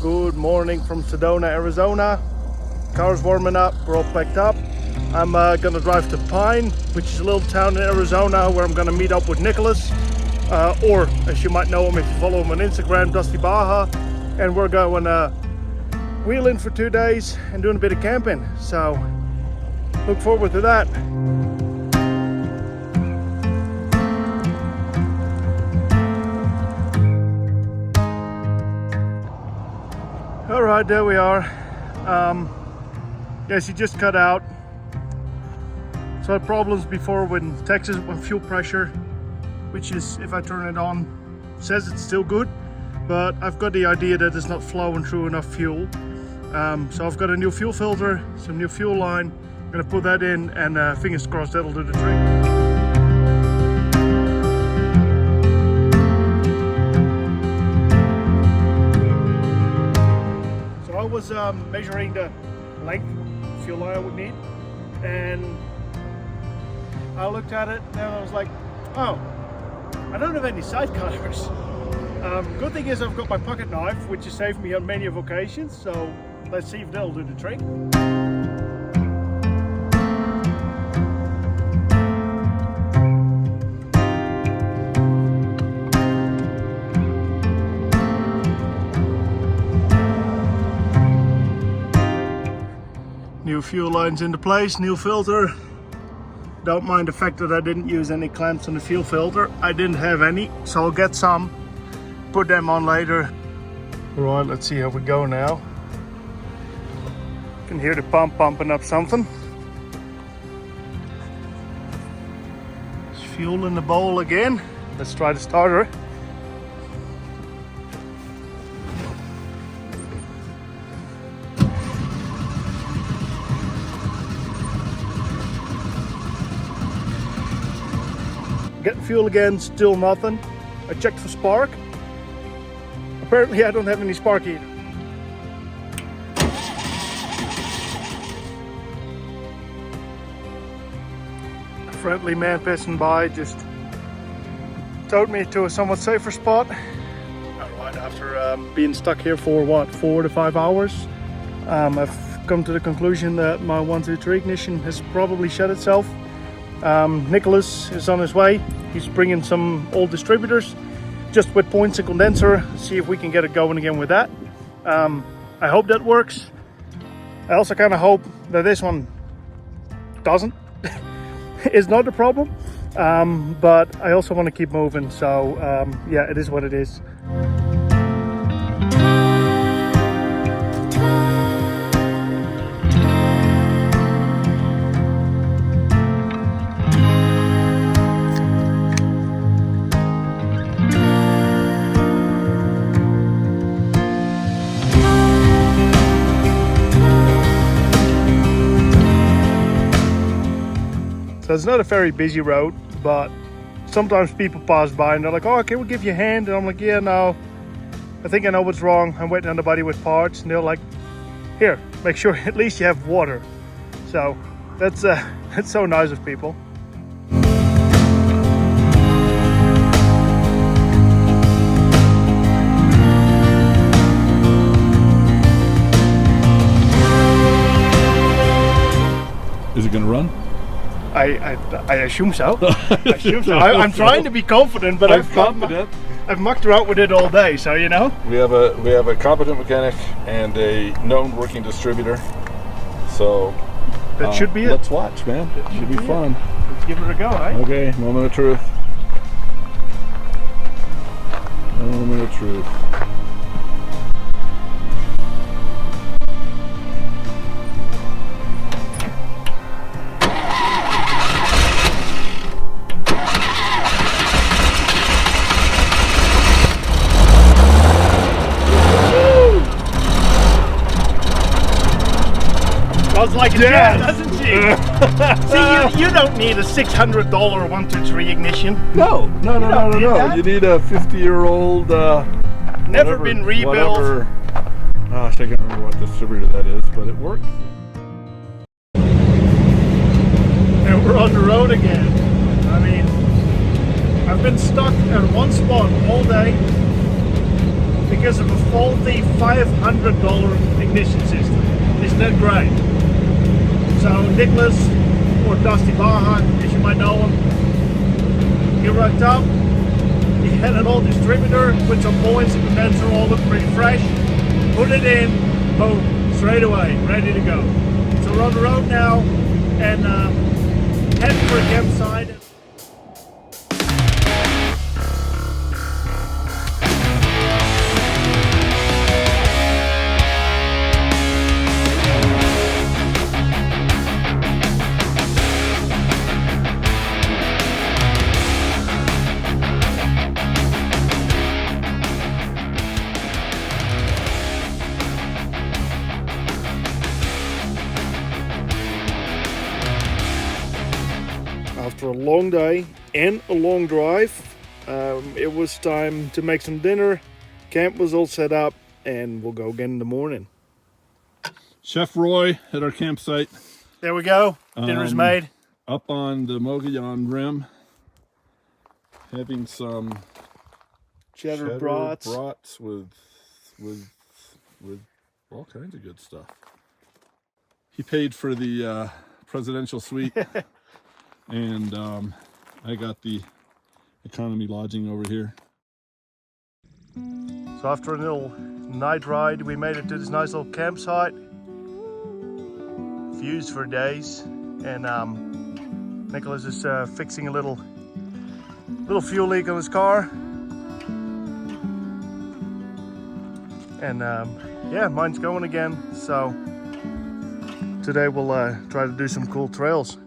Good morning from Sedona, Arizona. Car's warming up, we're all packed up. I'm gonna drive to Pine, which is a little town in Arizona where I'm gonna meet up with Nicholas, or as you might know him if you follow him on Instagram, Dusty Baja, and we're going wheeling for 2 days and doing a bit of camping. So look forward to that. All right, there we are. Yes, he just cut out. So I had problems before with Texas with fuel pressure, which is, if I turn it on, says it's still good, but I've got the idea that it's not flowing through enough fuel. So I've got a new fuel filter, some new fuel line. I'm gonna put that in, and fingers crossed that'll do the trick. I was measuring the length fuel line I would need, and I looked at it and I was like, oh, I don't have any side cutters. Good thing is I've got my pocket knife, which has saved me on many of occasions, so let's see if that'll do the trick. New fuel lines into place, new filter. Don't mind the fact that I didn't use any clamps on the fuel filter. I didn't have any, so I'll get some, put them on later. Right, let's see how we go now. You can hear the pump pumping up something. There's fuel in the bowl again. Let's try the starter. Getting fuel again, still nothing. I checked for spark. Apparently I don't have any spark either. A friendly man passing by just towed me to a somewhat safer spot. Alright, after being stuck here for what, 4 to 5 hours, I've come to the conclusion that my 123 ignition has probably shut itself. Nicholas is on his way. He's bringing some old distributors just with points and condenser. See if we can get it going again with that. I hope that works. I also kind of hope that this one doesn't. It's not a problem, but I also want to keep moving, so yeah, it is what it is. So it's not a very busy road, but sometimes people pass by and they're like, oh, can we give you a hand? And I'm like, yeah, no, I think I know what's wrong. I'm waiting on the buddy with parts. And they're like, here, make sure at least you have water. So that's so nice of people. Is it gonna run? I assume so. I assume so. I'm trying to be confident, but I've mucked around with it all day, so you know. We have a competent mechanic and a known working distributor, so that should be it. Let's watch, man. It should be fun. Let's give it a go, right? Okay, moment of truth. Moment of truth. Sounds like a jet, doesn't she? See, you don't need a $600 123 ignition. No. You need a 50-year-old, never been rebuilt. Gosh, I can't remember what distributor that is, but it works. And we're on the road again. I mean, I've been stuck at one spot all day. because of a faulty $500 ignition system. Isn't that great? So Nicholas, or Dusty Baja, as you might know him, he rocked up. He had an old distributor with some points, and the condenser all looked pretty fresh. Put it in, boom, straight away, ready to go. So we're on the road now and heading for a campsite. After a long day and a long drive, it was time to make some dinner. Camp was all set up and we'll go again in the morning. Chef Roy at our campsite. There we go. Dinner's made. Up on the Mogollon Rim, having some Cheddar brats with all kinds of good stuff. He paid for the presidential suite. And I got the economy lodging over here. So after a little night ride, we made it to this nice little campsite. Views for days, and Nicholas is fixing a little fuel leak on his car. And yeah, mine's going again. So today we'll try to do some cool trails.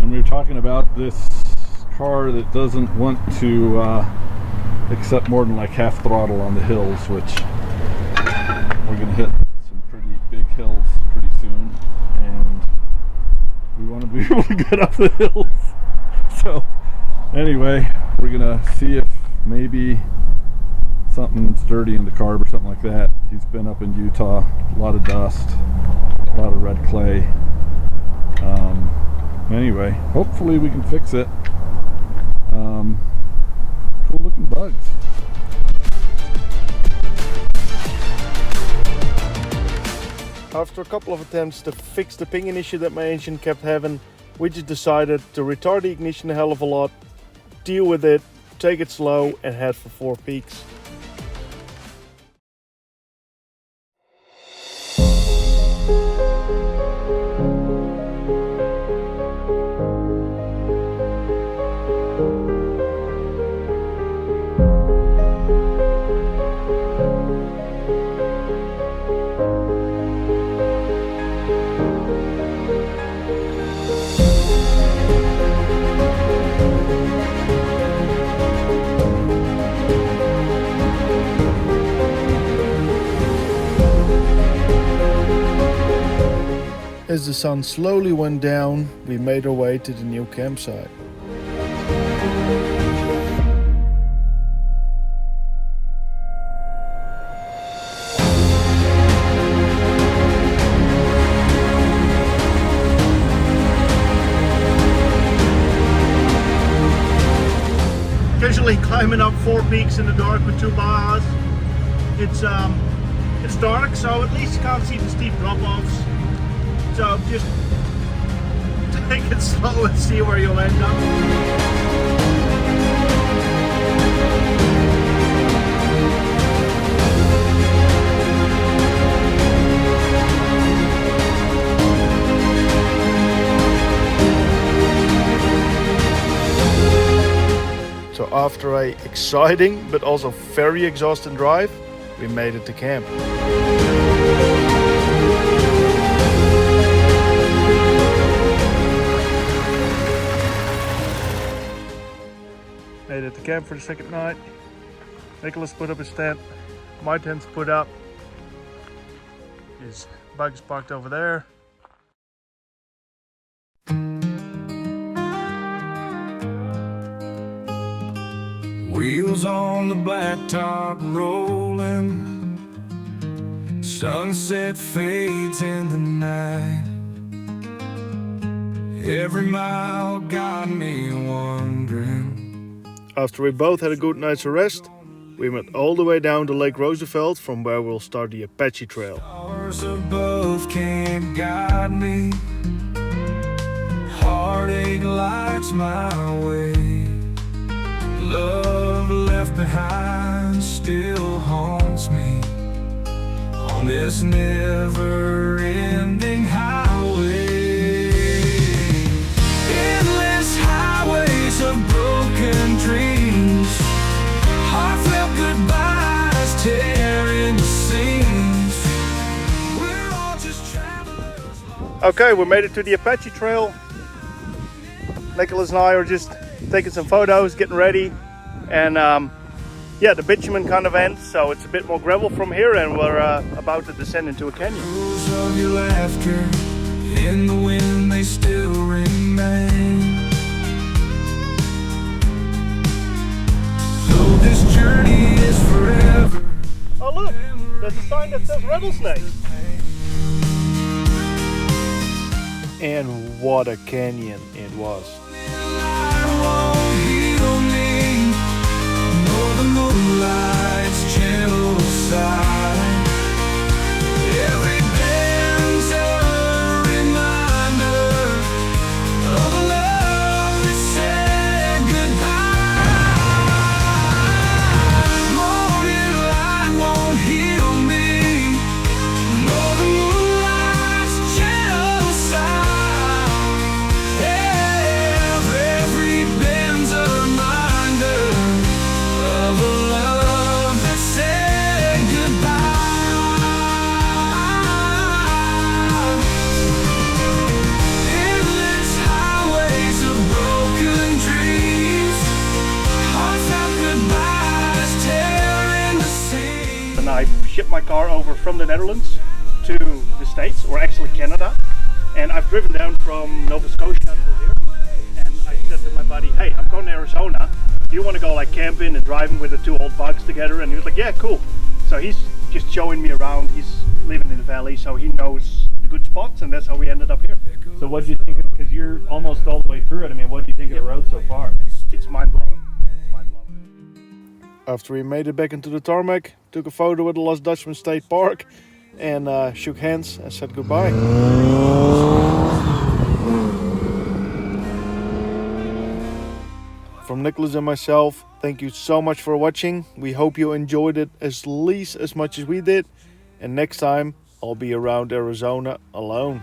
We were talking about this car that doesn't want to accept more than like half throttle on the hills, which we're going to hit some pretty big hills pretty soon, and we want to be able to get up the hills. So anyway, we're going to see if maybe something's dirty in the carb or something like that. He's been up in Utah, a lot of dust, a lot of red clay. Anyway, hopefully we can fix it. Cool looking bugs. After a couple of attempts to fix the pinging issue that my engine kept having, we just decided to retard the ignition a hell of a lot, deal with it, take it slow, and head for Four Peaks. As the sun slowly went down, we made our way to the new campsite. Occasionally climbing up Four Peaks in the dark with two Bajas. It's dark, so at least you can't see the steep drop-offs. So just take it slow and see where you'll end up. So after a exciting but also very exhausting drive, we made it to camp. Made it to camp for the second night. Nicholas put up his tent. My tent's put up. His bug's parked over there. Wheels on the blacktop rolling, sunset fades in the night. Every mile got me wondering. After we both had a good night's rest, we went all the way down to Lake Roosevelt, from where we'll start the Apache Trail. Stars above can't guide me, heartache lights my way. Love left behind still haunts me on this never-ending highway. Endless highways of broken dreams, heartfelt goodbyes tearing the seams. We're all just travelers. Okay, we made it to the Apache Trail. Nicholas and I are just taking some photos, getting ready, and yeah, the bitumen kind of ends, so it's a bit more gravel from here, and we're about to descend into a canyon. Echoes of your laughter in the wind, they still remain. Though this journey is forever. Oh look, there's a sign that says rattlesnake. And what a canyon it was. Moonlight's gentle side. Every bend's a reminder of a love that said goodbye. Morning light won't heal me, nor the moonlight's gentle side. Every bend's a reminder of a love that said goodbye. Endless highways of broken dreams, heartfelt goodbyes tearing the seams. And I shipped my car over from the Netherlands to the States, or actually Canada, and I've driven down from Nova Scotia to here, and I said to my buddy, hey, I'm going to Arizona. Do you want to go like camping and driving with the two old bugs together? And he was like, yeah, cool. So he's just showing me around. He's living in the valley, so he knows the good spots, and that's how we ended up here. So what do you think, because you're almost all the way through it, I mean, what do you think of the road so far? It's mind-blowing. It's mind-blowing. After we made it back into the tarmac, took a photo at the Lost Dutchman State Park, and shook hands and said goodbye. From Nicholas and myself, thank you so much for watching. We hope you enjoyed it at least as much as we did. And next time, I'll be around Arizona alone.